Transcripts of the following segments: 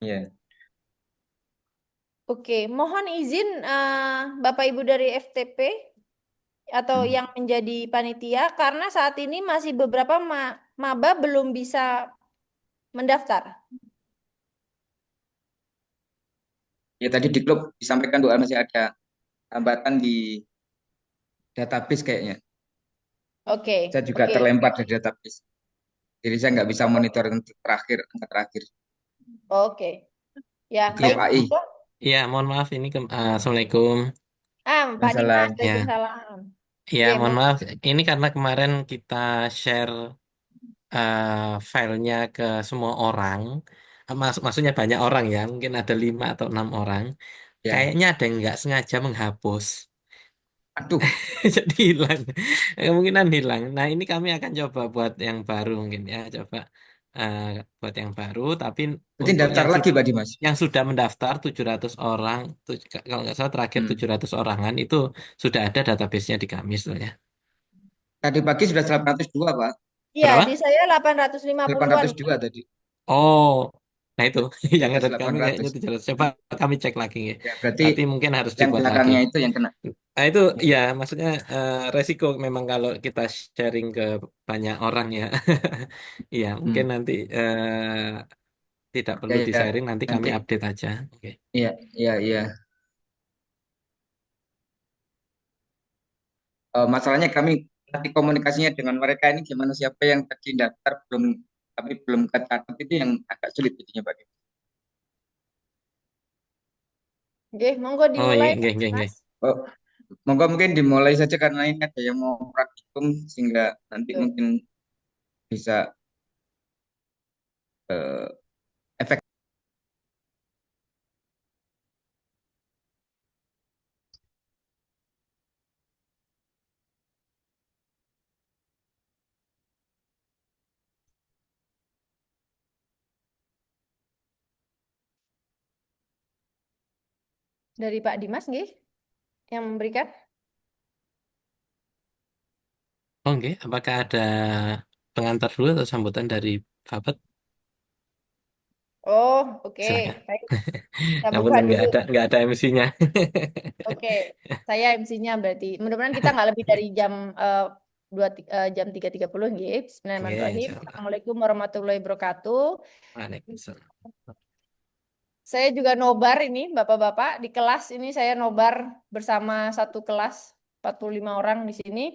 Iya. Oke, mohon izin Bapak Ibu dari FTP atau Hmm. yang menjadi panitia karena saat ini masih beberapa maba belum bisa mendaftar. Ya tadi di klub disampaikan doa masih ada hambatan di database kayaknya. Oke, Saya juga oke, terlempar dari database. Jadi saya nggak bisa monitor yang terakhir, angka terakhir oke. Ya, di Ya, grup baik. AI. ya, mohon maaf ini Assalamualaikum. Pak Dimas, Masalah. Ya, Waalaikumsalam. ya, Oke, mohon maaf. Ini karena kemarin kita share filenya ke semua orang. Maksudnya banyak orang ya, mungkin ada 5 atau 6 orang. Ya, Kayaknya ada yang nggak sengaja menghapus, aduh. jadi hilang. Kemungkinan hilang. Nah, ini kami akan coba buat yang baru mungkin ya, coba eh, buat yang baru. Tapi Berarti untuk daftar lagi Pak Dimas. yang sudah mendaftar 700 orang, kalau nggak salah terakhir Hmm. 700 orangan itu sudah ada database-nya di kami sebetulnya. Tadi pagi sudah 802 Pak. iya, di Berapa? saya 850-an. 802 tadi. Oh, nah itu Di yang ada atas di kami kayaknya 800. 700. Coba kami cek lagi ya. Ya, berarti Tapi mungkin harus yang dibuat lagi. belakangnya itu yang kena. Nah itu Ya. ya maksudnya resiko memang kalau kita sharing ke banyak orang ya. Iya, mungkin Hmm. nanti tidak Ya, perlu ya. di-sharing, nanti kami Nanti. update aja. Oke. Iya, iya, iya. Masalahnya kami nanti komunikasinya dengan mereka ini gimana, siapa yang tadi daftar belum, tapi belum kecatat, itu yang agak sulit jadinya Pak. Oke, monggo Oh iya, dimulai, nggih, Pak nggih, nggih. Dimas. Oh, moga mungkin dimulai saja karena ini ada yang mau praktikum sehingga nanti Tuh. mungkin bisa eh, efek Dari Pak Dimas, nggih, yang memberikan. Oh nggih, apakah ada pengantar dulu atau sambutan dari Fabet? Oh, oke. Silakan. Baik, sambutan Sambutan dulu. nggak ada MC-nya. Oke, saya MC-nya berarti. Mudah-mudahan kita nggak lebih dari jam eh, jam 3.30 nggih. Oke, Bismillahirrahmanirrahim. insya Allah. Assalamualaikum warahmatullahi wabarakatuh. Waalaikumsalam. Saya juga nobar ini, Bapak-bapak. Di kelas ini saya nobar bersama satu kelas, 45 orang di sini.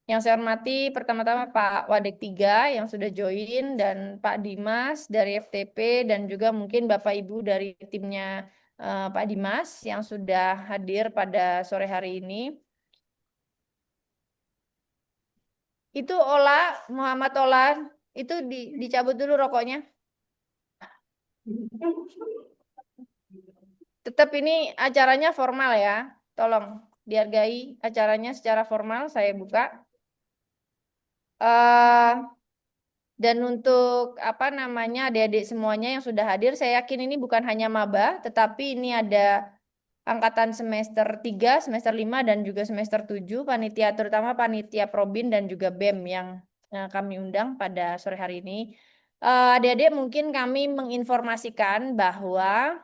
Yang saya hormati pertama-tama Pak Wadek 3 yang sudah join, dan Pak Dimas dari FTP, dan juga mungkin Bapak Ibu dari timnya Pak Dimas yang sudah hadir pada sore hari ini. Itu Ola, Muhammad Ola, itu dicabut dulu rokoknya. Tetap ini acaranya formal ya. Tolong dihargai acaranya secara formal, saya buka. eh dan untuk apa namanya adik-adik semuanya yang sudah hadir, saya yakin ini bukan hanya maba, tetapi ini ada angkatan semester 3, semester 5, dan juga semester 7, panitia terutama panitia Probin dan juga BEM yang kami undang pada sore hari ini. Adik-adik, mungkin kami menginformasikan bahwa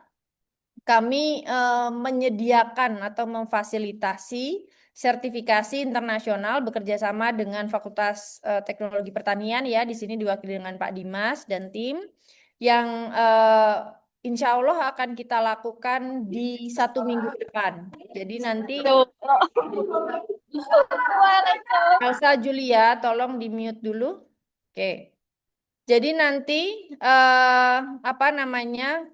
kami menyediakan atau memfasilitasi sertifikasi internasional bekerja sama dengan Fakultas Teknologi Pertanian ya, di sini diwakili dengan Pak Dimas dan tim yang insya Allah akan kita lakukan di 1 minggu ke depan. Jadi nanti Elsa Julia tolong di mute dulu. Oke. Jadi nanti apa namanya?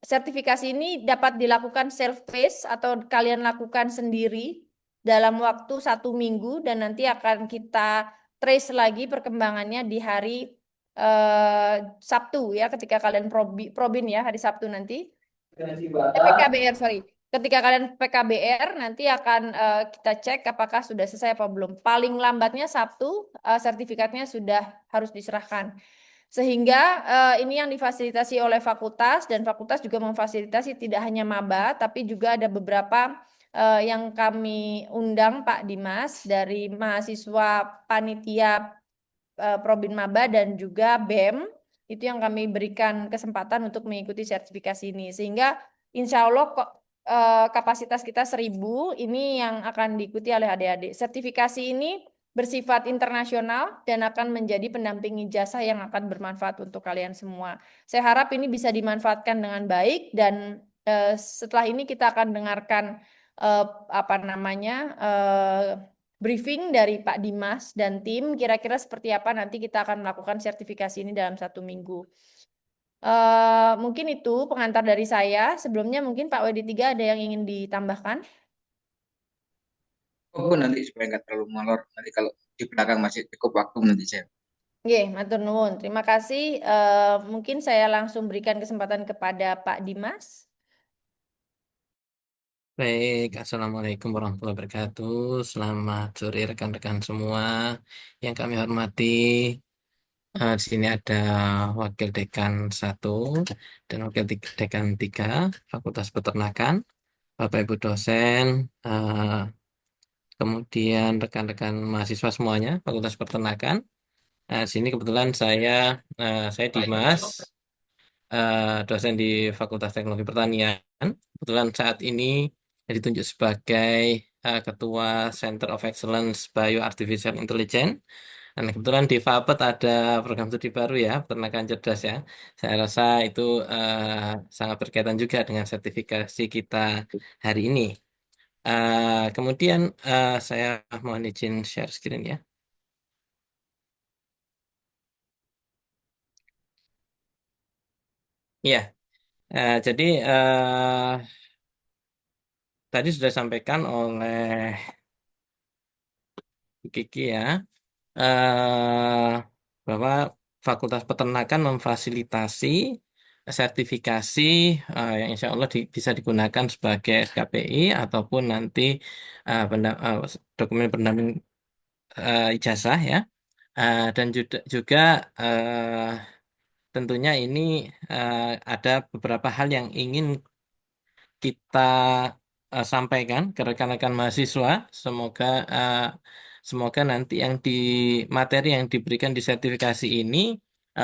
Sertifikasi ini dapat dilakukan self-paced atau kalian lakukan sendiri dalam waktu 1 minggu, dan nanti akan kita trace lagi perkembangannya di hari Sabtu ya, ketika kalian probin ya, hari Sabtu nanti. PKBR, sorry. Ketika kalian PKBR nanti akan kita cek apakah sudah selesai apa belum. Paling lambatnya Sabtu sertifikatnya sudah harus diserahkan. Sehingga ini yang difasilitasi oleh fakultas, dan fakultas juga memfasilitasi tidak hanya maba tapi juga ada beberapa yang kami undang Pak Dimas dari mahasiswa panitia Probin Maba dan juga BEM. Itu yang kami berikan kesempatan untuk mengikuti sertifikasi ini. Sehingga insya Allah kok kapasitas kita 1.000 ini yang akan diikuti oleh adik-adik. Sertifikasi ini bersifat internasional dan akan menjadi pendamping ijazah yang akan bermanfaat untuk kalian semua. Saya harap ini bisa dimanfaatkan dengan baik dan setelah ini kita akan dengarkan apa namanya briefing dari Pak Dimas dan tim kira-kira seperti apa nanti kita akan melakukan sertifikasi ini dalam 1 minggu. Mungkin itu pengantar dari saya. Sebelumnya mungkin Pak WD3 ada yang ingin ditambahkan? Oh, Bu, nanti supaya nggak terlalu molor. Nanti kalau di belakang masih cukup waktu nanti saya. Oke, matur nuwun. Terima kasih. Mungkin saya langsung berikan kesempatan kepada Pak Dimas. Baik, Assalamualaikum warahmatullahi wabarakatuh. Selamat sore rekan-rekan semua yang kami hormati. Di sini ada Wakil Dekan 1 dan Dekan 3 Fakultas Peternakan, Bapak Ibu dosen, kemudian rekan-rekan mahasiswa semuanya Fakultas Peternakan. Di sini kebetulan saya Dimas, dosen di Fakultas Teknologi Pertanian. Kebetulan saat ini ditunjuk sebagai Ketua Center of Excellence Bio Artificial Intelligence. Nah, kebetulan di Fapet ada program studi baru ya, peternakan cerdas ya. Saya rasa itu sangat berkaitan juga dengan sertifikasi kita hari ini. Kemudian saya mohon izin share screen ya. Ya, jadi tadi sudah disampaikan oleh Bu Kiki ya, eh, bahwa Fakultas Peternakan memfasilitasi sertifikasi yang insya Allah bisa digunakan sebagai SKPI ataupun nanti dokumen pendamping ijazah ya. Dan juga tentunya ini ada beberapa hal yang ingin kita sampaikan ke rekan-rekan mahasiswa. Semoga eh, semoga nanti materi yang diberikan di sertifikasi ini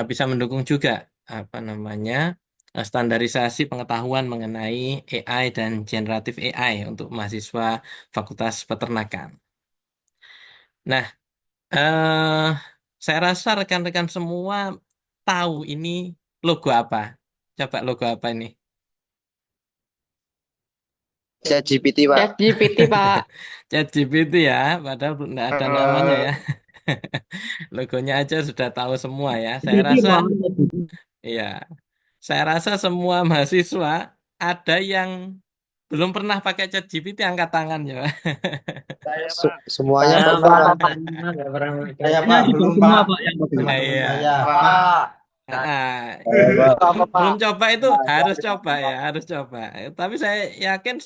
bisa mendukung juga apa namanya standarisasi pengetahuan mengenai AI dan generatif AI untuk mahasiswa Fakultas Peternakan. Nah, eh, saya rasa rekan-rekan semua tahu ini logo apa. Coba logo apa ini? ChatGPT, Pak. ChatGPT, Pak. ChatGPT ya, padahal belum nggak ada namanya ya. Logonya aja sudah tahu semua ya. Iya, saya rasa semua mahasiswa ada yang belum pernah pakai ChatGPT angkat tangan ya. Semuanya Saya, pernah, Pak. Pak. Saya Pak, belum Semua, Pak. Pak, yang Teman-teman Iya. saya. Pak. Ah, Apa, Pak? belum coba itu harus coba ya, harus coba. Tapi saya yakin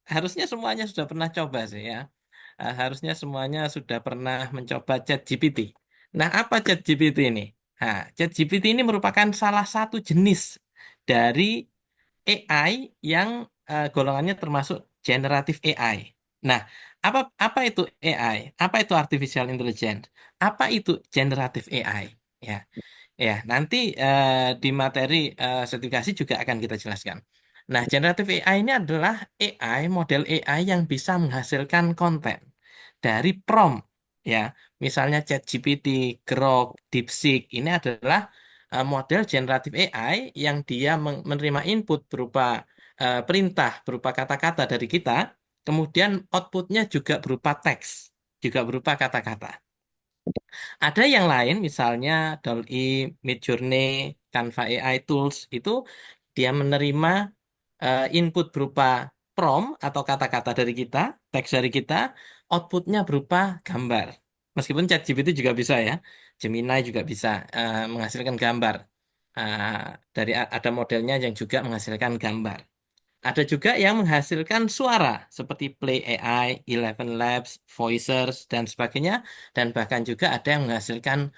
harusnya semuanya sudah pernah coba sih ya. Harusnya semuanya sudah pernah mencoba ChatGPT. Nah, apa ChatGPT ini? Nah, ChatGPT ini merupakan salah satu jenis dari AI yang golongannya termasuk generatif AI. Nah, apa itu AI? Apa itu artificial intelligence? Apa itu generatif AI? Ya, ya. Nanti di materi sertifikasi juga akan kita jelaskan. Nah, generatif AI ini adalah model AI yang bisa menghasilkan konten dari prompt. Ya, misalnya ChatGPT, Grok, DeepSeek ini adalah model generatif AI yang dia menerima input berupa perintah, berupa kata-kata dari kita, kemudian outputnya juga berupa teks, juga berupa kata-kata. Ada yang lain, misalnya DALL-E, Midjourney, Canva AI Tools, itu dia menerima input berupa prompt atau kata-kata dari kita, teks dari kita, outputnya berupa gambar. Meskipun ChatGPT juga bisa ya, Gemini juga bisa menghasilkan gambar. Ada modelnya yang juga menghasilkan gambar. Ada juga yang menghasilkan suara seperti Play AI, Eleven Labs, Voicers, dan sebagainya. Dan bahkan juga ada yang menghasilkan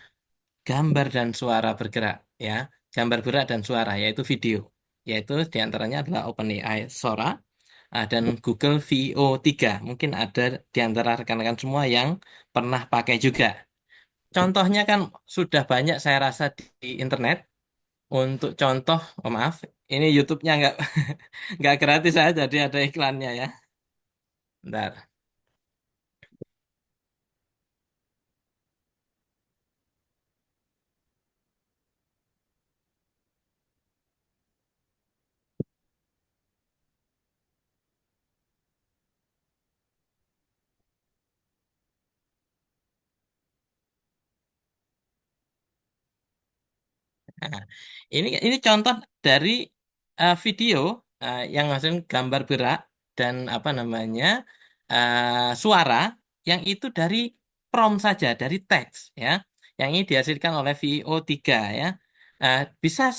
gambar dan suara bergerak, ya, gambar bergerak dan suara, yaitu video. Yaitu diantaranya adalah OpenAI Sora dan Google VO3. Mungkin ada di antara rekan-rekan semua yang pernah pakai juga. Contohnya kan sudah banyak saya rasa di internet, untuk contoh, oh maaf, ini YouTube-nya nggak nggak gratis aja, jadi ada iklannya ya. Bentar. Nah, ini contoh dari video yang hasil gambar gerak dan apa namanya suara yang itu dari prompt saja, dari teks ya. Yang ini dihasilkan oleh VEO 3 ya. Bisa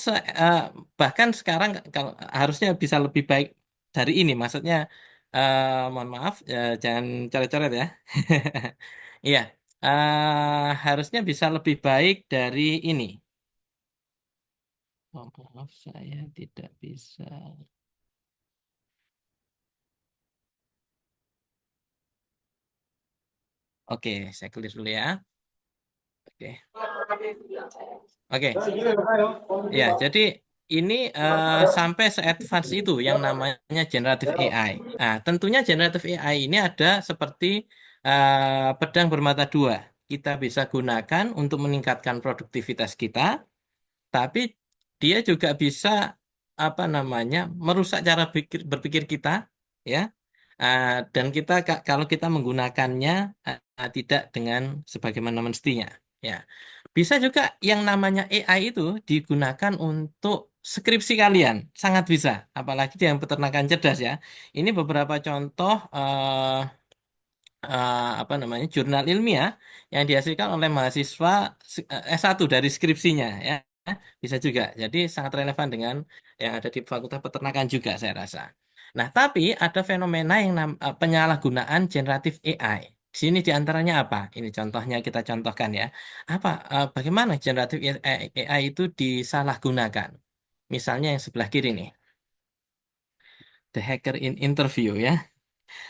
bahkan sekarang kalau harusnya bisa lebih baik dari ini, maksudnya mohon maaf jangan coret-coret ya. Iya, harusnya bisa lebih baik dari ini. Oh, maaf, saya tidak bisa. Oke, saya clear dulu ya. Oke, oke. Ya, jadi ini sampai se-advance itu yang namanya generative AI. Nah, tentunya generative AI ini ada seperti pedang bermata dua. Kita bisa gunakan untuk meningkatkan produktivitas kita, tapi dia juga bisa apa namanya merusak cara berpikir kita, ya. Dan kita kalau kita menggunakannya tidak dengan sebagaimana mestinya, ya. Bisa juga yang namanya AI itu digunakan untuk skripsi kalian, sangat bisa. Apalagi di yang peternakan cerdas ya. Ini beberapa contoh apa namanya jurnal ilmiah yang dihasilkan oleh mahasiswa S1 dari skripsinya ya. Bisa juga. Jadi sangat relevan dengan yang ada di Fakultas Peternakan juga saya rasa. Nah, tapi ada fenomena yang penyalahgunaan generatif AI. Di sini diantaranya apa? Ini contohnya kita contohkan ya. Apa bagaimana generatif AI itu disalahgunakan? Misalnya yang sebelah kiri nih, The Hacker in Interview ya.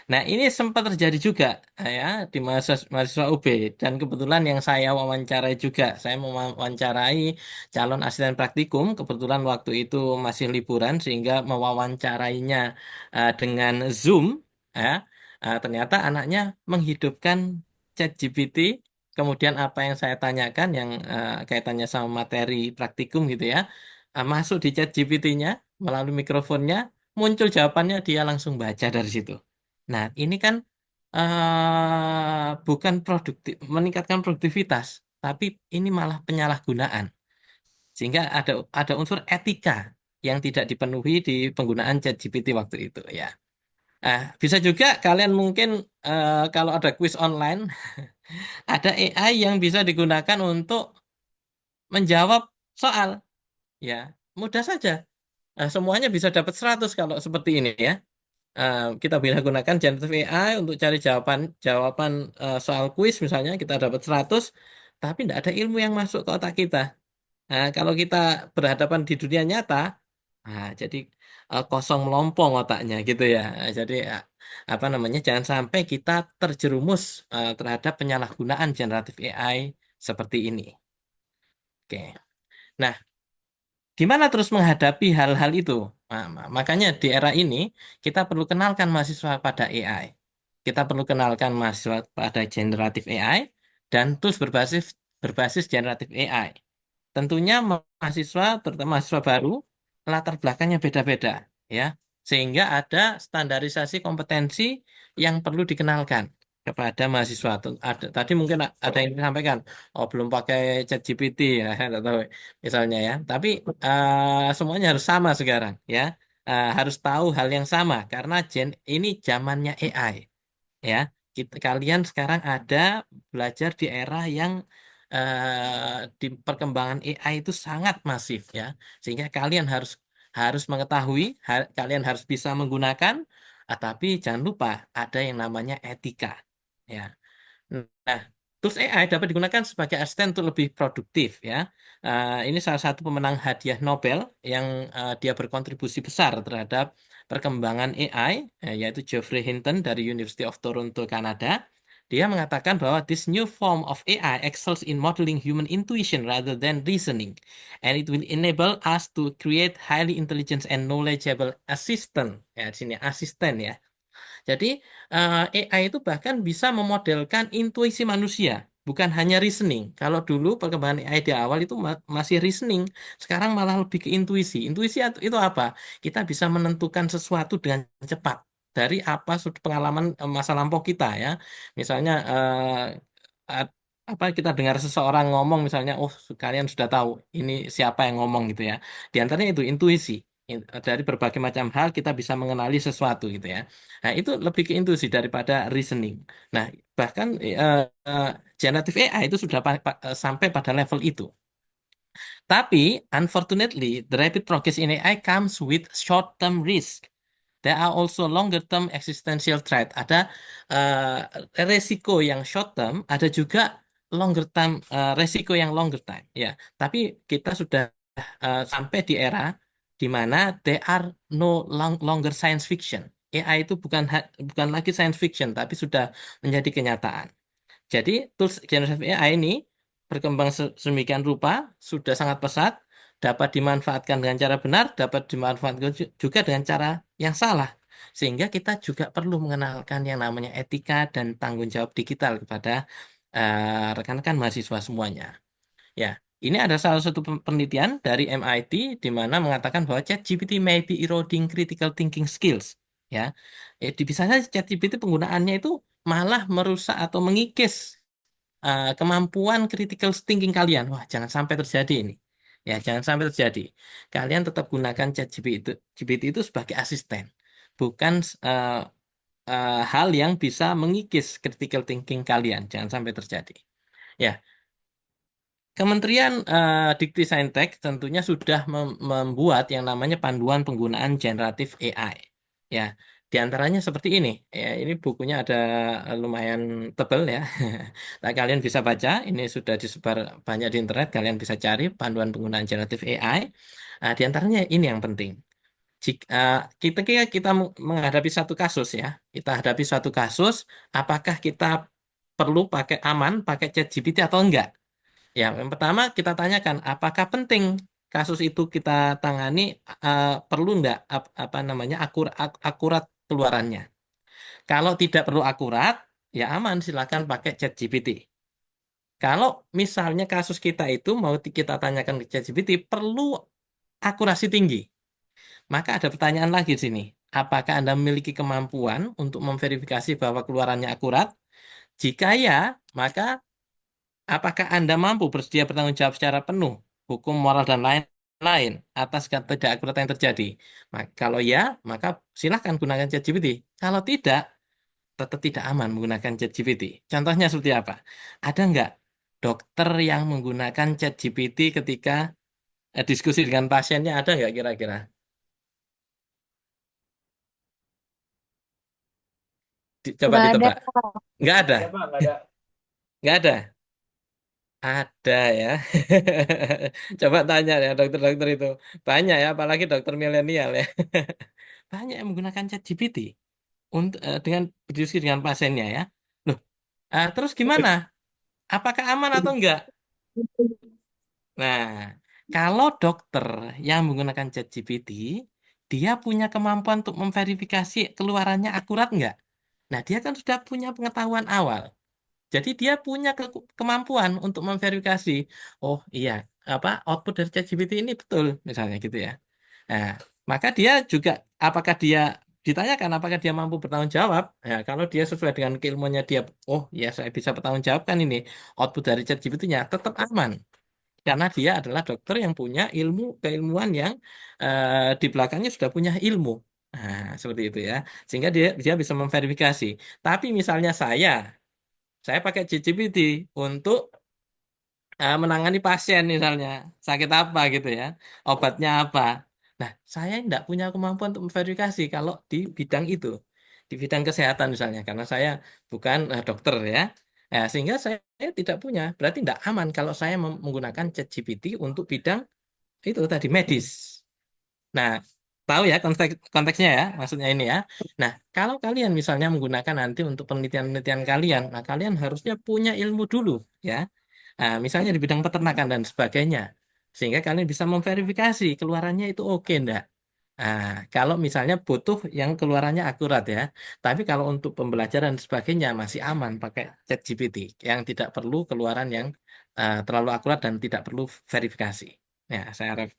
Nah, ini sempat terjadi juga ya di mahasiswa UB dan kebetulan yang saya wawancarai juga, saya mewawancarai calon asisten praktikum, kebetulan waktu itu masih liburan sehingga mewawancarainya dengan Zoom ya. Ternyata anaknya menghidupkan ChatGPT, kemudian apa yang saya tanyakan yang kaitannya sama materi praktikum gitu ya, masuk di ChatGPT-nya melalui mikrofonnya, muncul jawabannya, dia langsung baca dari situ. Nah, ini kan bukan meningkatkan produktivitas, tapi ini malah penyalahgunaan. Sehingga ada unsur etika yang tidak dipenuhi di penggunaan ChatGPT waktu itu ya. Bisa juga kalian mungkin kalau ada quiz online, ada AI yang bisa digunakan untuk menjawab soal. Ya, mudah saja. Semuanya bisa dapat 100 kalau seperti ini ya. Kita bisa gunakan generative AI untuk cari jawaban jawaban soal kuis misalnya kita dapat 100 tapi tidak ada ilmu yang masuk ke otak kita. Nah, kalau kita berhadapan di dunia nyata, jadi kosong melompong otaknya gitu ya. Jadi apa namanya jangan sampai kita terjerumus terhadap penyalahgunaan generative AI seperti ini. Oke. Nah, gimana terus menghadapi hal-hal itu? Makanya di era ini kita perlu kenalkan mahasiswa pada AI. Kita perlu kenalkan mahasiswa pada generative AI dan tools berbasis berbasis generative AI. Tentunya mahasiswa, terutama mahasiswa baru, latar belakangnya beda-beda, ya, sehingga ada standarisasi kompetensi yang perlu dikenalkan kepada mahasiswa. Tadi mungkin ada yang disampaikan, oh belum pakai ChatGPT, ya, saya nggak tahu, misalnya ya. Tapi semuanya harus sama sekarang, ya. Harus tahu hal yang sama karena ini zamannya AI ya. Kalian sekarang ada belajar di era yang di perkembangan AI itu sangat masif ya, sehingga kalian harus harus mengetahui, kalian harus bisa menggunakan, tapi jangan lupa ada yang namanya etika ya. Nah, tools AI dapat digunakan sebagai asisten untuk lebih produktif ya. Ini salah satu pemenang hadiah Nobel yang dia berkontribusi besar terhadap perkembangan AI, yaitu Geoffrey Hinton dari University of Toronto, Kanada. Dia mengatakan bahwa this new form of AI excels in modeling human intuition rather than reasoning, and it will enable us to create highly intelligent and knowledgeable assistant. Ya, di sini asisten ya. Jadi AI itu bahkan bisa memodelkan intuisi manusia, bukan hanya reasoning. Kalau dulu perkembangan AI di awal itu masih reasoning, sekarang malah lebih ke intuisi. Intuisi itu apa? Kita bisa menentukan sesuatu dengan cepat dari apa sudut pengalaman masa lampau kita ya. Misalnya apa kita dengar seseorang ngomong misalnya, oh kalian sudah tahu ini siapa yang ngomong gitu ya. Di antaranya itu intuisi. Dari berbagai macam hal kita bisa mengenali sesuatu gitu ya. Nah, itu lebih ke intuisi daripada reasoning. Nah, bahkan generative AI itu sudah sampai pada level itu. Tapi, unfortunately, the rapid progress in AI comes with short-term risk. There are also longer-term existential threat. Ada resiko yang short-term, ada juga longer-term resiko yang longer-time. Ya, tapi kita sudah sampai di era di mana there are no longer science fiction. AI itu bukan lagi science fiction, tapi sudah menjadi kenyataan. Jadi tools generative AI ini berkembang sedemikian rupa, sudah sangat pesat, dapat dimanfaatkan dengan cara benar, dapat dimanfaatkan juga dengan cara yang salah. Sehingga kita juga perlu mengenalkan yang namanya etika dan tanggung jawab digital kepada rekan-rekan mahasiswa semuanya. Ya, ini ada salah satu penelitian dari MIT di mana mengatakan bahwa ChatGPT may be eroding critical thinking skills. Ya, bisa saja ChatGPT penggunaannya itu malah merusak atau mengikis kemampuan critical thinking kalian. Wah, jangan sampai terjadi ini. Ya, jangan sampai terjadi. Kalian tetap gunakan ChatGPT itu sebagai asisten, bukan hal yang bisa mengikis critical thinking kalian. Jangan sampai terjadi. Ya, Kementerian Dikti Saintek tentunya sudah membuat yang namanya panduan penggunaan generatif AI. Ya, di antaranya seperti ini. Ya, ini bukunya ada lumayan tebal ya. Nah, kalian bisa baca. Ini sudah disebar banyak di internet. Kalian bisa cari panduan penggunaan generatif AI. Di antaranya ini yang penting. Jika kita menghadapi satu kasus ya, kita hadapi suatu kasus, apakah kita perlu pakai ChatGPT atau enggak? Ya, yang pertama kita tanyakan apakah penting kasus itu kita tangani, perlu enggak apa namanya akurat keluarannya. Kalau tidak perlu akurat, ya aman silakan pakai ChatGPT. Kalau misalnya kasus kita itu mau kita tanyakan ke ChatGPT perlu akurasi tinggi, maka ada pertanyaan lagi di sini. Apakah Anda memiliki kemampuan untuk memverifikasi bahwa keluarannya akurat? Jika ya, maka apakah Anda mampu bersedia bertanggung jawab secara penuh, hukum, moral, dan lain-lain atas ketidakakuratan yang terjadi? Kalau ya, maka silahkan gunakan ChatGPT. Kalau tidak, tetap tidak aman menggunakan ChatGPT. Contohnya seperti apa? Ada nggak dokter yang menggunakan ChatGPT ketika diskusi dengan pasiennya? Ada nggak kira-kira? Coba Nggak ada. ditebak. Nggak ada? Siapa? Nggak ada. Nggak ada? Ada ya. Coba tanya ya dokter-dokter itu. Banyak ya, apalagi dokter milenial ya. Banyak yang menggunakan ChatGPT untuk dengan berdiskusi dengan pasiennya ya. Loh, terus gimana? Apakah aman atau enggak? Nah, kalau dokter yang menggunakan ChatGPT, dia punya kemampuan untuk memverifikasi keluarannya akurat enggak? Nah, dia kan sudah punya pengetahuan awal. Jadi dia punya kemampuan untuk memverifikasi, oh iya, apa output dari ChatGPT ini betul, misalnya gitu ya. Nah, maka dia juga, apakah dia ditanyakan apakah dia mampu bertanggung jawab? Ya, kalau dia sesuai dengan keilmuannya dia, oh ya saya bisa bertanggung jawabkan ini output dari ChatGPT-nya, tetap aman. Karena dia adalah dokter yang punya keilmuan yang di belakangnya sudah punya ilmu. Nah, seperti itu ya. Sehingga dia bisa memverifikasi. Tapi misalnya saya pakai ChatGPT untuk menangani pasien misalnya sakit apa gitu ya, obatnya apa. Nah, saya tidak punya kemampuan untuk memverifikasi kalau di bidang itu, di bidang kesehatan misalnya, karena saya bukan dokter ya. Sehingga saya tidak punya, berarti tidak aman kalau saya menggunakan ChatGPT untuk bidang itu tadi medis. Nah, Tahu ya konteksnya ya, maksudnya ini ya. Nah, kalau kalian misalnya menggunakan nanti untuk penelitian-penelitian kalian, nah kalian harusnya punya ilmu dulu ya. Nah, misalnya di bidang peternakan dan sebagainya. Sehingga kalian bisa memverifikasi keluarannya itu oke enggak. Nah, kalau misalnya butuh yang keluarannya akurat ya. Tapi kalau untuk pembelajaran dan sebagainya masih aman pakai ChatGPT yang tidak perlu keluaran yang terlalu akurat dan tidak perlu verifikasi. Ya, saya harap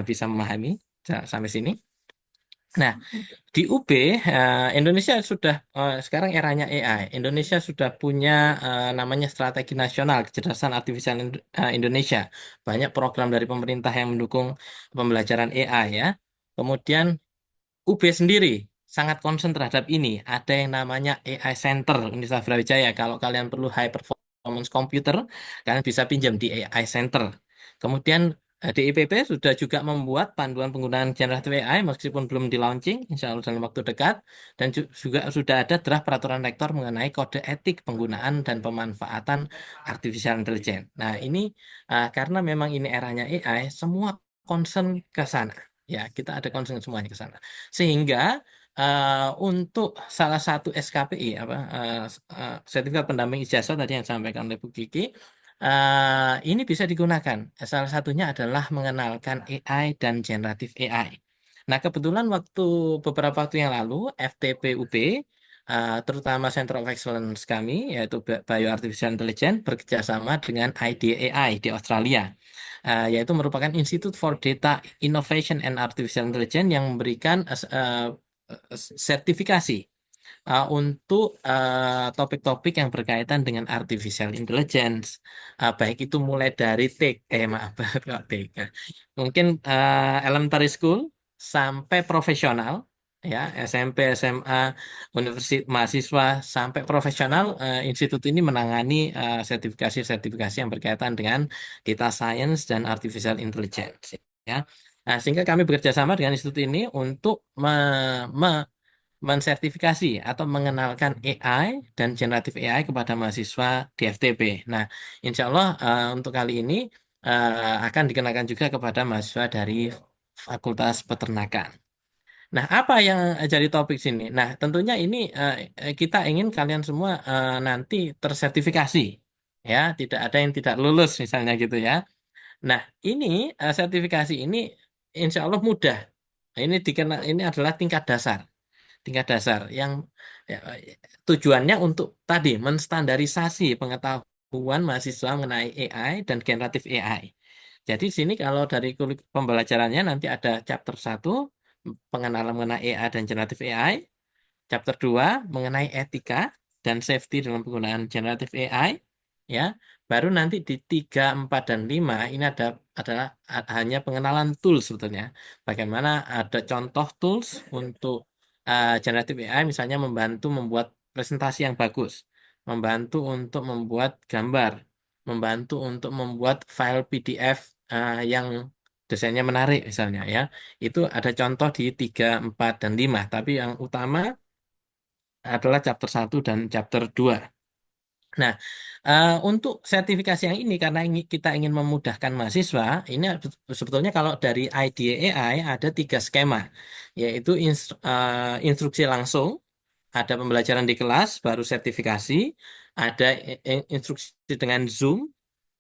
bisa memahami sampai sini. Nah, di UB, Indonesia sudah sekarang eranya AI. Indonesia sudah punya namanya Strategi Nasional Kecerdasan Artifisial Indonesia. Banyak program dari pemerintah yang mendukung pembelajaran AI ya. Kemudian UB sendiri sangat concern terhadap ini. Ada yang namanya AI Center Universitas Brawijaya. Kalau kalian perlu high performance computer, kalian bisa pinjam di AI Center. Kemudian DIPP sudah juga membuat panduan penggunaan generatif AI meskipun belum di launching, insya Allah dalam waktu dekat. Dan juga sudah ada draft peraturan rektor mengenai kode etik penggunaan dan pemanfaatan artificial intelligence. Nah ini karena memang ini eranya AI, semua concern ke sana. Ya, kita ada concern semuanya ke sana. Sehingga untuk salah satu SKPI sertifikat pendamping ijazah tadi yang disampaikan oleh Bu Kiki, ini bisa digunakan. Salah satunya adalah mengenalkan AI dan generatif AI. Nah, kebetulan beberapa waktu yang lalu FTPUB terutama Center of Excellence kami yaitu Bio Artificial Intelligence bekerjasama dengan IDAI di Australia, yaitu merupakan Institute for Data Innovation and Artificial Intelligence yang memberikan sertifikasi untuk topik-topik yang berkaitan dengan artificial intelligence, baik itu mulai dari maaf kok TK, mungkin elementary school sampai profesional, ya SMP, SMA, universitas, mahasiswa sampai profesional. Institut ini menangani sertifikasi-sertifikasi yang berkaitan dengan data science dan artificial intelligence, ya. Nah, sehingga kami bekerja sama dengan institut ini untuk mensertifikasi atau mengenalkan AI dan generatif AI kepada mahasiswa di FTB. Nah, insya Allah untuk kali ini akan dikenakan juga kepada mahasiswa dari Fakultas Peternakan. Nah, apa yang jadi topik sini? Nah, tentunya ini kita ingin kalian semua nanti tersertifikasi, ya, tidak ada yang tidak lulus misalnya gitu ya. Nah, ini sertifikasi ini insya Allah mudah. Ini adalah tingkat dasar yang ya, tujuannya untuk tadi menstandarisasi pengetahuan mahasiswa mengenai AI dan generatif AI. Jadi di sini kalau dari pembelajarannya nanti ada chapter 1 pengenalan mengenai AI dan generatif AI, chapter 2 mengenai etika dan safety dalam penggunaan generatif AI, ya. Baru nanti di 3, 4, dan 5 ini adalah hanya pengenalan tools sebetulnya. Bagaimana ada contoh tools untuk generatif AI misalnya membantu membuat presentasi yang bagus, membantu untuk membuat gambar, membantu untuk membuat file PDF yang desainnya menarik misalnya ya. Itu ada contoh di 3, 4, dan 5. Tapi yang utama adalah chapter 1 dan chapter 2. Nah, untuk sertifikasi yang ini karena kita ingin memudahkan mahasiswa, ini sebetulnya kalau dari IDEA ada 3 skema, yaitu instruksi langsung, ada pembelajaran di kelas, baru sertifikasi, ada instruksi dengan Zoom,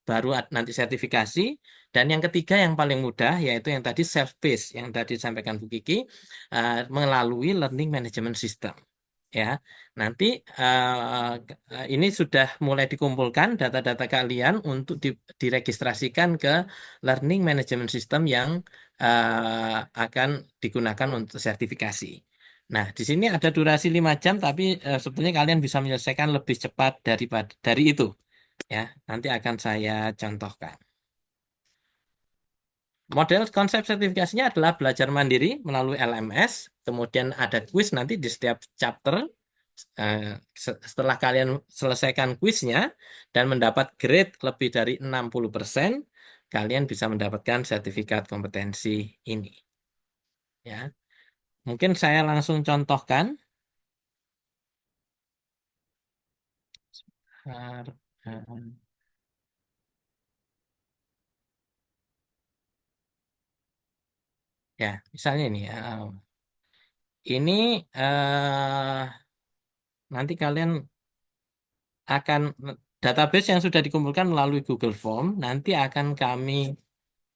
baru nanti sertifikasi, dan yang ketiga yang paling mudah yaitu yang tadi self-paced, yang tadi disampaikan Bu Kiki, melalui Learning Management System. Ya, nanti ini sudah mulai dikumpulkan data-data kalian untuk diregistrasikan ke Learning Management System yang akan digunakan untuk sertifikasi. Nah, di sini ada durasi 5 jam, tapi sebetulnya kalian bisa menyelesaikan lebih cepat dari itu. Ya, nanti akan saya contohkan. Model konsep sertifikasinya adalah belajar mandiri melalui LMS, kemudian ada kuis nanti di setiap chapter. Setelah kalian selesaikan kuisnya dan mendapat grade lebih dari 60%, kalian bisa mendapatkan sertifikat kompetensi ini. Ya, mungkin saya langsung contohkan. Bentar. Ya, misalnya ini, ini nanti kalian akan database yang sudah dikumpulkan melalui Google Form nanti akan kami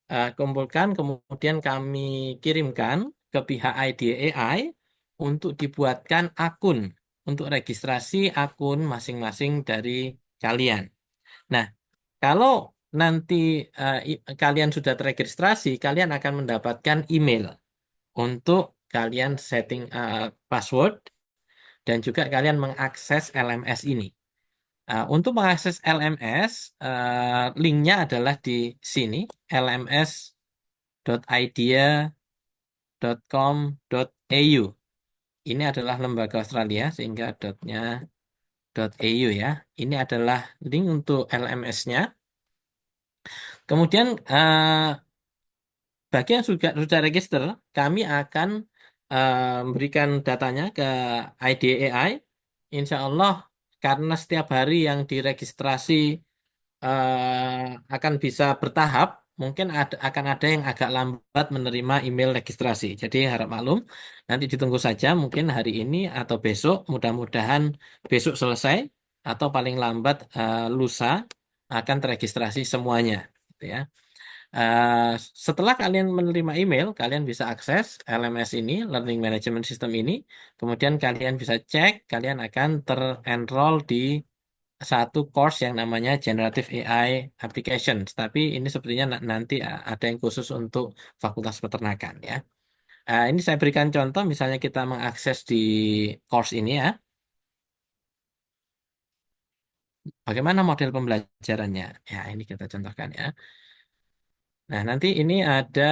kumpulkan, kemudian kami kirimkan ke pihak IDEA untuk dibuatkan akun, untuk registrasi akun masing-masing dari kalian. Nah, kalau nanti kalian sudah terregistrasi, kalian akan mendapatkan email untuk kalian setting password dan juga kalian mengakses LMS ini. Untuk mengakses LMS, linknya adalah di sini, lms.idea.com.au. Ini adalah lembaga Australia, sehingga dotnya .eu ya. Ini adalah link untuk LMS-nya. Kemudian bagi yang sudah register, kami akan memberikan datanya ke IDEI. Insya Allah, karena setiap hari yang diregistrasi akan bisa bertahap, mungkin akan ada yang agak lambat menerima email registrasi. Jadi harap maklum, nanti ditunggu saja mungkin hari ini atau besok, mudah-mudahan besok selesai atau paling lambat lusa akan terregistrasi semuanya. Gitu ya. Eh, Setelah kalian menerima email, kalian bisa akses LMS ini, Learning Management System ini. Kemudian kalian bisa cek, kalian akan terenroll di satu course yang namanya Generative AI Applications. Tapi ini sepertinya nanti ada yang khusus untuk Fakultas Peternakan ya. Ini saya berikan contoh, misalnya kita mengakses di course ini ya. Bagaimana model pembelajarannya? Ya, ini kita contohkan ya. Nah, nanti ini ada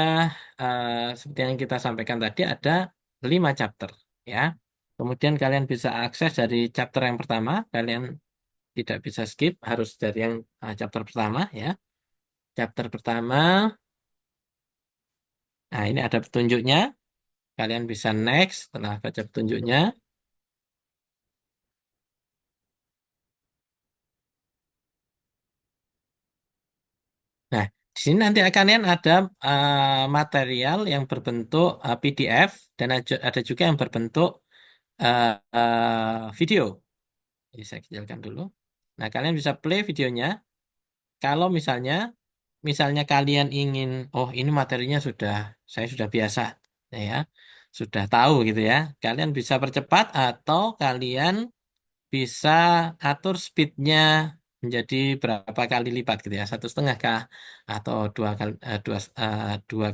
seperti yang kita sampaikan tadi ada 5 chapter ya. Kemudian kalian bisa akses dari chapter yang pertama, kalian tidak bisa skip, harus dari yang chapter pertama ya. Chapter pertama, nah ini ada petunjuknya, kalian bisa next setelah baca petunjuknya. Nah, di sini nanti kalian ada material yang berbentuk PDF dan ada juga yang berbentuk video. Jadi saya kecilkan dulu. Nah, kalian bisa play videonya. Kalau misalnya kalian ingin, oh ini materinya saya sudah biasa, ya, sudah tahu gitu ya. Kalian bisa percepat atau kalian bisa atur speednya menjadi berapa kali lipat gitu ya, 1,5 kah atau dua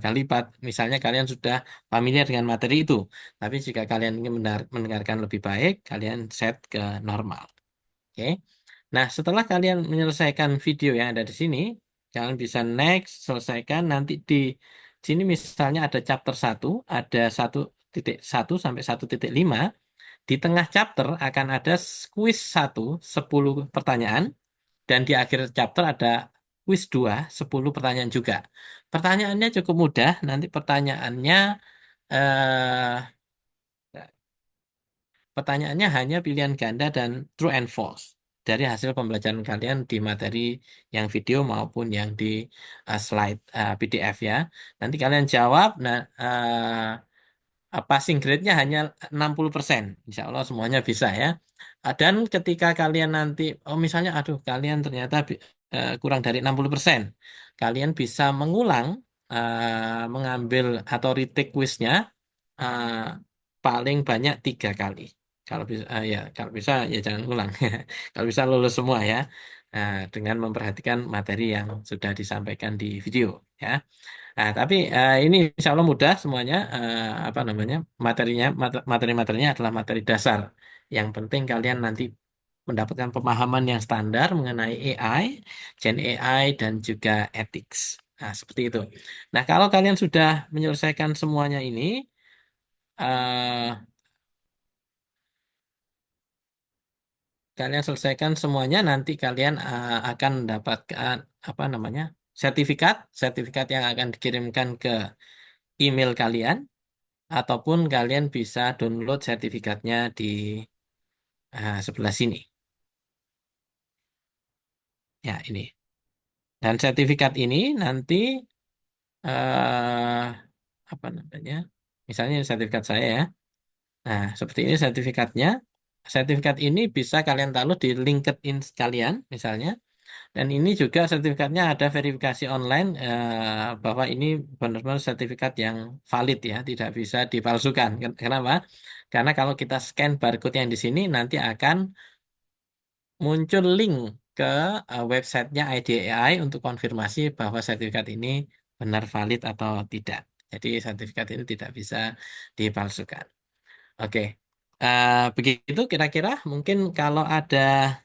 kali lipat. Misalnya kalian sudah familiar dengan materi itu, tapi jika kalian ingin mendengarkan lebih baik, kalian set ke normal. Oke. Nah, setelah kalian menyelesaikan video yang ada di sini, kalian bisa next, selesaikan. Nanti di sini misalnya ada chapter 1, ada 1.1 sampai 1.5. Di tengah chapter akan ada quiz 1, 10 pertanyaan. Dan di akhir chapter ada quiz 2, 10 pertanyaan juga. Pertanyaannya cukup mudah. Nanti eh, pertanyaannya hanya pilihan ganda dan true and false dari hasil pembelajaran kalian di materi yang video maupun yang di slide PDF ya. Nanti kalian jawab, nah passing grade-nya hanya 60%. Insya Allah semuanya bisa ya. Dan ketika kalian nanti, oh misalnya, aduh kalian ternyata kurang dari 60%, kalian bisa mengulang, mengambil atau retake quiz-nya eh, paling banyak 3 kali. Kalau bisa, ya kalau bisa ya jangan ulang. Kalau bisa lulus semua ya, dengan memperhatikan materi yang sudah disampaikan di video ya. Nah, tapi ini insya Allah mudah semuanya. Apa namanya materi-materinya adalah materi dasar. Yang penting kalian nanti mendapatkan pemahaman yang standar mengenai AI, Gen AI dan juga ethics. Nah, seperti itu. Nah, kalau kalian sudah menyelesaikan semuanya ini, eh, kalian selesaikan semuanya, nanti kalian akan mendapatkan apa namanya sertifikat, sertifikat yang akan dikirimkan ke email kalian, ataupun kalian bisa download sertifikatnya di sebelah sini. Ya, ini. Dan sertifikat ini nanti eh, apa namanya? Misalnya ini sertifikat saya ya. Nah, seperti ini sertifikatnya. Sertifikat ini bisa kalian taruh di LinkedIn kalian misalnya. Dan ini juga sertifikatnya ada verifikasi online bahwa ini benar-benar sertifikat yang valid ya, tidak bisa dipalsukan. Kenapa? Karena kalau kita scan barcode yang di sini nanti akan muncul link ke websitenya IDEI untuk konfirmasi bahwa sertifikat ini benar valid atau tidak. Jadi sertifikat ini tidak bisa dipalsukan. Oke. Begitu kira-kira mungkin kalau ada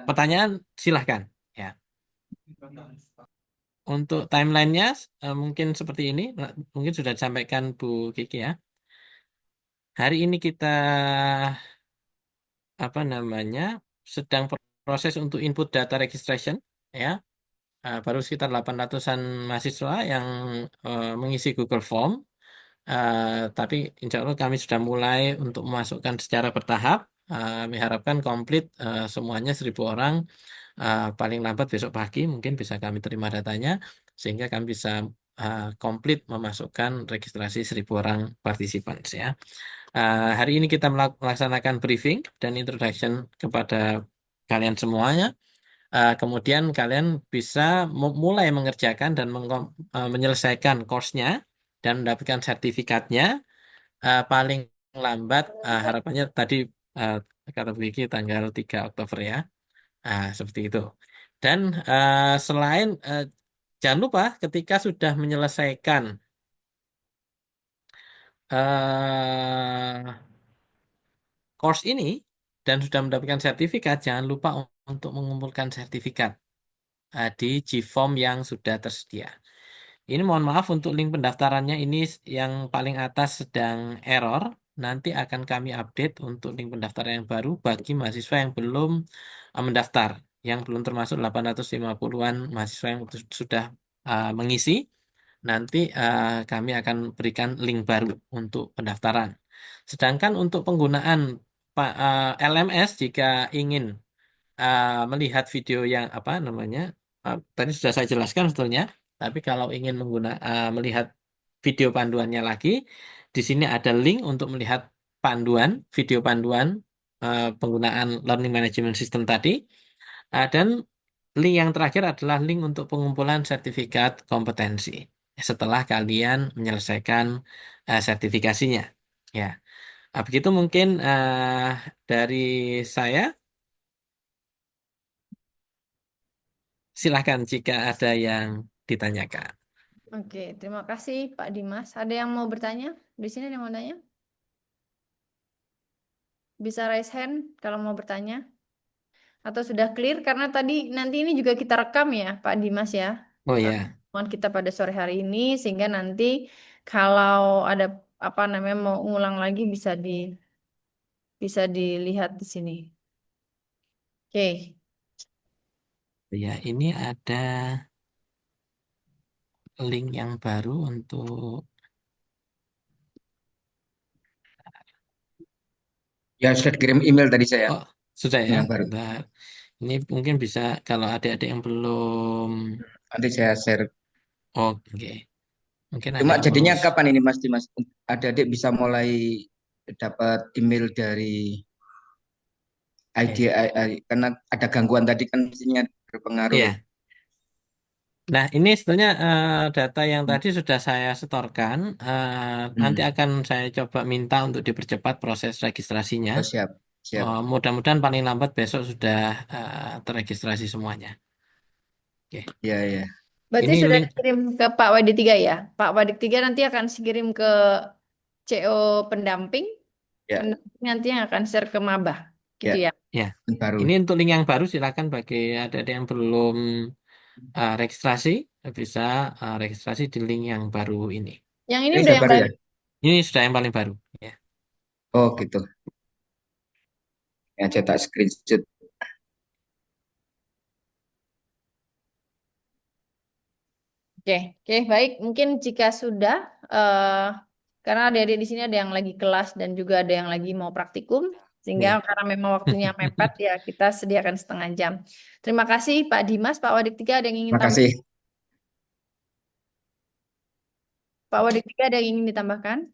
pertanyaan silahkan ya. Untuk timelinenya mungkin seperti ini, mungkin sudah disampaikan Bu Kiki ya. Hari ini kita apa namanya sedang proses untuk input data registration ya. Baru sekitar 800-an mahasiswa yang mengisi Google Form. Tapi insya Allah kami sudah mulai untuk memasukkan secara bertahap. Kami harapkan komplit semuanya 1.000 orang paling lambat besok pagi mungkin bisa kami terima datanya sehingga kami bisa komplit memasukkan registrasi 1.000 orang partisipan ya. Hari ini kita melaksanakan briefing dan introduction kepada kalian semuanya. Kemudian kalian bisa mulai mengerjakan dan menyelesaikan course-nya dan mendapatkan sertifikatnya paling lambat harapannya tadi uh, kata Bu Kiki tanggal 3 Oktober ya. Seperti itu. Dan selain jangan lupa ketika sudah menyelesaikan uh, course ini dan sudah mendapatkan sertifikat, jangan lupa untuk mengumpulkan sertifikat di Gform yang sudah tersedia. Ini mohon maaf untuk link pendaftarannya ini yang paling atas sedang error. Nanti akan kami update untuk link pendaftaran yang baru bagi mahasiswa yang belum mendaftar, yang belum termasuk 850-an mahasiswa yang sudah mengisi. Nanti kami akan berikan link baru untuk pendaftaran. Sedangkan untuk penggunaan LMS jika ingin melihat video yang apa namanya tadi sudah saya jelaskan sebetulnya. Tapi kalau ingin melihat video panduannya lagi, di sini ada link untuk melihat video panduan penggunaan Learning Management System tadi. Dan link yang terakhir adalah link untuk pengumpulan sertifikat kompetensi setelah kalian menyelesaikan sertifikasinya. Ya, begitu mungkin dari saya. Silahkan jika ada yang ditanyakan. Oke, terima kasih Pak Dimas. Ada yang mau bertanya? Di sini ada yang mau tanya? Bisa raise hand kalau mau bertanya. Atau sudah clear? Karena tadi nanti ini juga kita rekam ya Pak Dimas ya. Oh ya, Pertemuan kita pada sore hari ini sehingga nanti kalau ada apa namanya mau ngulang lagi bisa dilihat di sini. Oke. ya ini ada link yang baru untuk Ya sudah kirim email tadi saya sudah ya. yang baru. Bentar. Ini mungkin bisa kalau adik-adik yang belum. Nanti saya share. Oke, mungkin ada Cuma yang mau. jadinya kapan ini Mas Dimas? Adik-adik bisa mulai dapat email dari IDII karena ada gangguan tadi kan mestinya berpengaruh. Iya. Nah, ini sebenarnya data yang tadi sudah saya setorkan. Nanti akan saya coba minta untuk dipercepat proses registrasinya. Oh, siap, siap. Mudah-mudahan paling lambat besok sudah terregistrasi semuanya. Oke. Iya, iya. Berarti Ini sudah link. dikirim ke Pak Wadik 3 ya? Pak Wadik 3 nanti akan kirim ke CO pendamping. Ya, Pendamping nanti yang akan share ke Maba. Gitu ya, ya. Ya, yang baru. ini untuk link yang baru silakan bagi adik-adik yang belum registrasi bisa registrasi di link yang baru ini. Yang ini Ini udah sudah yang baru baru. ya? Ini sudah yang paling baru. Ya. Oh, gitu. Yang cetak screenshot. Oke, oke, baik. Mungkin jika sudah, karena adik-adik di sini ada yang lagi kelas dan juga ada yang lagi mau praktikum, sehingga Ya. karena memang waktunya mepet ya kita sediakan setengah jam. Terima kasih Pak Dimas, Pak Wadik 3 ada yang ingin Terima tambah? kasih. Pak Wadik tiga ada yang ingin ditambahkan?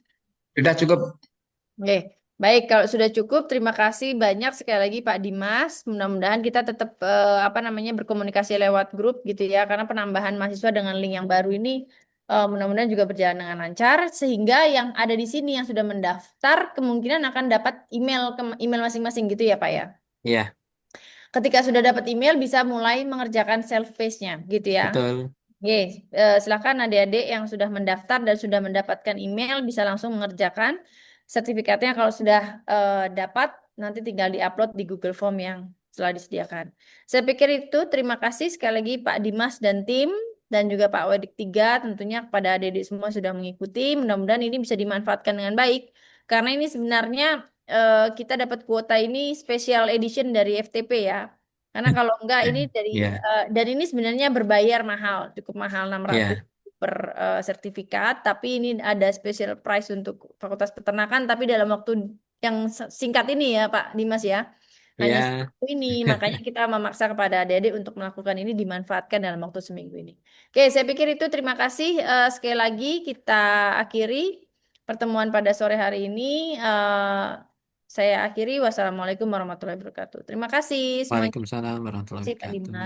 Sudah cukup. Oke, baik. Kalau sudah cukup, terima kasih banyak sekali lagi Pak Dimas. Mudah-mudahan kita tetap apa namanya berkomunikasi lewat grup gitu ya, karena penambahan mahasiswa dengan link yang baru ini mudah-mudahan juga berjalan dengan lancar, sehingga yang ada di sini yang sudah mendaftar kemungkinan akan dapat email ke email masing-masing gitu ya Pak ya. Iya, Ketika sudah dapat email, bisa mulai mengerjakan self-paced-nya gitu ya. betul. Oke, silakan adik-adik yang sudah mendaftar dan sudah mendapatkan email bisa langsung mengerjakan sertifikatnya. Kalau sudah dapat, nanti tinggal diupload di Google Form yang telah disediakan. Saya pikir itu. Terima kasih sekali lagi Pak Dimas dan tim, dan juga Pak Wadik 3 tentunya kepada adik-adik semua sudah mengikuti. Mudah-mudahan ini bisa dimanfaatkan dengan baik. Karena ini sebenarnya kita dapat kuota ini special edition dari FTP ya. Karena kalau enggak ini dari Iya, dan ini sebenarnya berbayar mahal, cukup mahal 600 iya, per sertifikat, tapi ini ada special price untuk Fakultas Peternakan, tapi dalam waktu yang singkat ini ya Pak Dimas ya, hanya iya. seminggu ini, makanya kita memaksa kepada adik-adik untuk melakukan ini dimanfaatkan dalam waktu seminggu ini. Oke, saya pikir itu. Terima kasih sekali lagi kita akhiri pertemuan pada sore hari ini. Saya akhiri. Wassalamualaikum warahmatullahi wabarakatuh. Terima kasih semuanya. Waalaikumsalam Terima warahmatullahi kasih Pak wabarakatuh. Dimas.